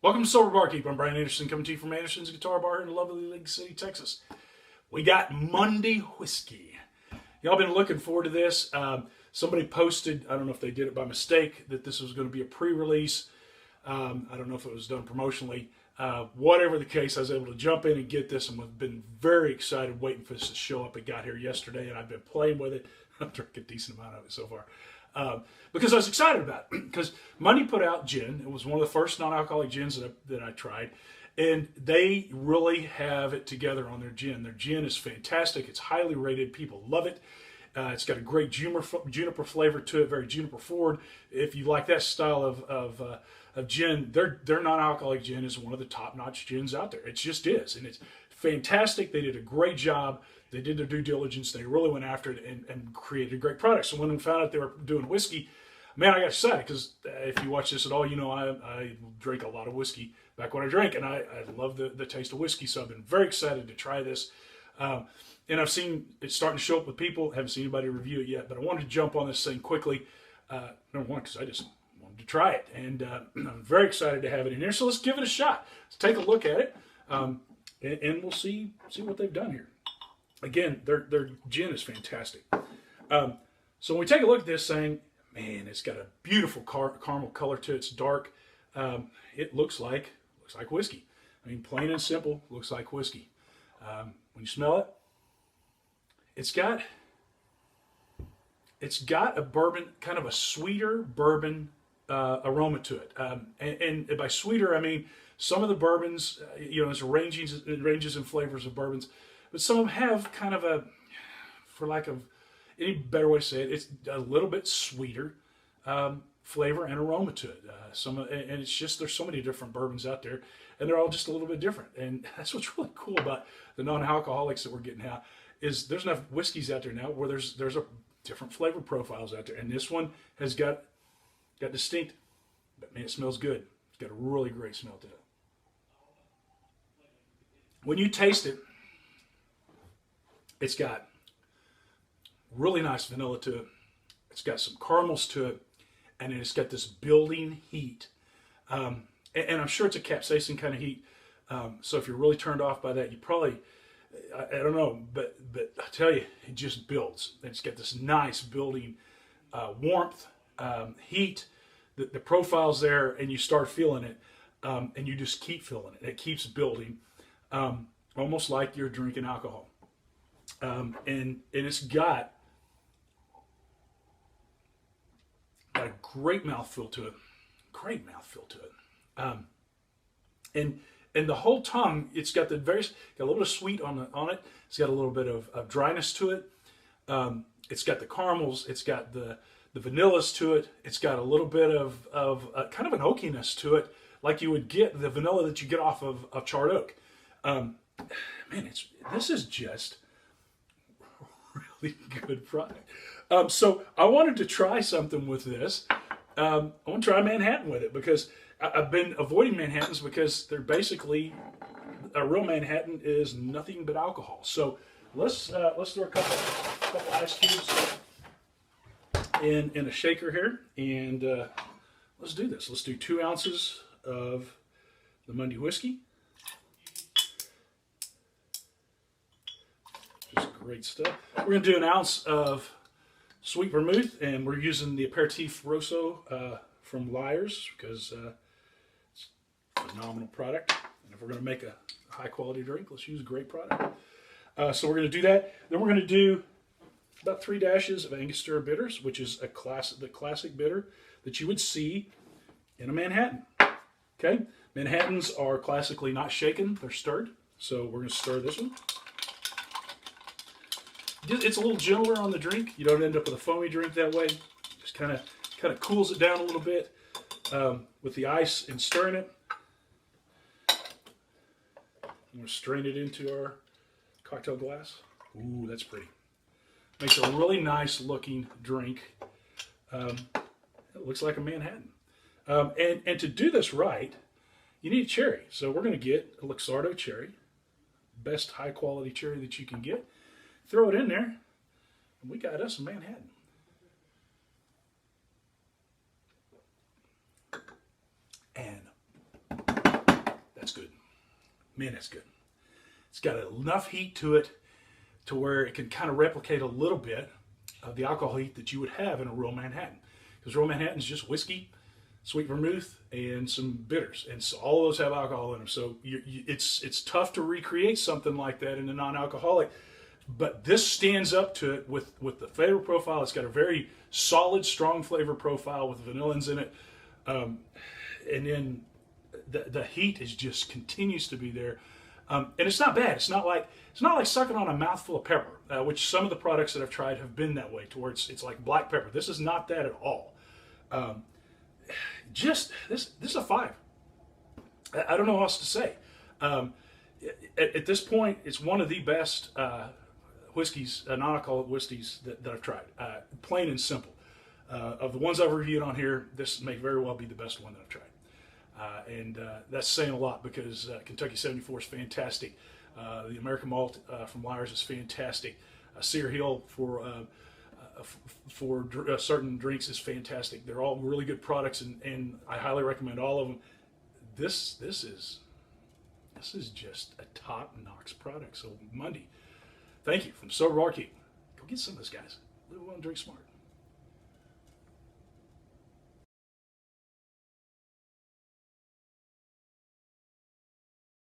Welcome to Sober Barkeep. I'm Brian Anderson, coming to you from Anderson's Guitar Bar in lovely Lake City, Texas. We got Monday whiskey. Y'all been looking forward to this. Somebody posted, I don't know if they did it by mistake, that this was going to be a pre-release. I don't know if it was done promotionally. Whatever the case, I was able to jump in and get this, and I've been very excited waiting for this to show up. It got here yesterday, and I've been playing with it. I've drank a decent amount of it so far. Because I was excited about it. Because Monday put out gin. It was one of the first non-alcoholic gins that I tried. And they really have it together on their gin. Their gin is fantastic. It's highly rated. People love it. It's got a great juniper flavor to it, very juniper forward. If you like that style of gin, their non-alcoholic gin is one of the top-notch gins out there. It just is. And it's fantastic. They did a great job. They did their due diligence. They really went after it and created a great product. So when we found out they were doing whiskey, man, I got excited because if you watch this at all, you know I drink a lot of whiskey back when I drank, and I love the taste of whiskey. So I've been very excited to try this. And I've seen it starting to show up with people. Haven't seen anybody review it yet, but I wanted to jump on this thing quickly. Number one, because I just wanted to try it, and I'm very excited to have it in here. So let's give it a shot. Let's take a look at it, and we'll see what they've done here. Again, their gin is fantastic. So when we take a look at this thing, man, it's got a beautiful caramel color to it. It's dark. It looks like whiskey. I mean, plain and simple, looks like whiskey. When you smell it, it's got a bourbon, kind of a sweeter bourbon aroma to it. And by sweeter, I mean some of the bourbons, there's ranges in flavors of bourbons. But some of them have kind of a, for lack of any better way to say it, it's a little bit sweeter flavor and aroma to it. And it's just, there's so many different bourbons out there, and they're all just a little bit different. And that's what's really cool about the non-alcoholics that we're getting out, is there's enough whiskeys out there now where there's a different flavor profiles out there. And this one has got distinct, but man, it smells good. It's got a really great smell to it. When you taste it, it's got really nice vanilla to it. It's got some caramels to it, and then it's got this building heat. And I'm sure it's a capsaicin kind of heat. So if you're really turned off by that, you probably, I don't know, but I tell you, it just builds. It's got this nice building warmth, heat. The profile's there, and you start feeling it, and you just keep feeling it. It keeps building, almost like you're drinking alcohol. And it's got a great mouthfeel to it. And the whole tongue, it's got got a little bit of sweet on it. It's got a little bit of dryness to it. It's got the caramels. It's got the vanillas to it. It's got a little bit of kind of an oakiness to it, like you would get the vanilla that you get off of charred oak. Man, this is just really good product. So I wanted to try something with this. I want to try Manhattan with it, because I've been avoiding Manhattans because they're basically, a real Manhattan is nothing but alcohol. So let's throw a couple ice cubes in a shaker here, and let's do this. Let's do 2 ounces of the Monday whiskey. Great stuff. We're going to do 1 ounce of sweet vermouth, and we're using the Aperitif Rosso from Lyre's, because it's a phenomenal product. And if we're going to make a high-quality drink, let's use a great product. So we're going to do that. Then we're going to do about 3 dashes of Angostura bitters, which is the classic bitter that you would see in a Manhattan. Okay? Manhattans are classically not shaken, they're stirred. So we're going to stir this one. It's a little gentler on the drink. You don't end up with a foamy drink that way. Just kind of cools it down a little bit with the ice and stirring it. I'm going to strain it into our cocktail glass. Ooh, that's pretty. Makes a really nice looking drink. It looks like a Manhattan. And to do this right, you need a cherry. So we're going to get a Luxardo cherry. Best high quality cherry that you can get. Throw it in there, and we got us a Manhattan. And That's good. Man, that's good. It's got enough heat to it to where it can kind of replicate a little bit of the alcohol heat that you would have in a real Manhattan. Because real Manhattan is just whiskey, sweet vermouth, and some bitters, and so all those have alcohol in them. So it's tough to recreate something like that in a non-alcoholic. But this stands up to it with the flavor profile. It's got a very solid, strong flavor profile with vanillins in it, and then the heat is just continues to be there, and it's not bad. It's not like sucking on a mouthful of pepper, which some of the products that I've tried have been that way. Towards it's like black pepper. This is not that at all. Just this is a 5. I don't know what else to say. At this point, it's one of the best whiskeys, non-alcoholic whiskeys that I've tried. Plain and simple. Of the ones I've reviewed on here, this may very well be the best one that I've tried. And that's saying a lot because Kentucky 74 is fantastic. The American Malt from Lyre's is fantastic. Sear Hill for certain drinks is fantastic. They're all really good products, and I highly recommend all of them. This is just a top-notch product. So Monday, thank you from Sober Barkeep. Go get some of this, guys. Live well and drink smart.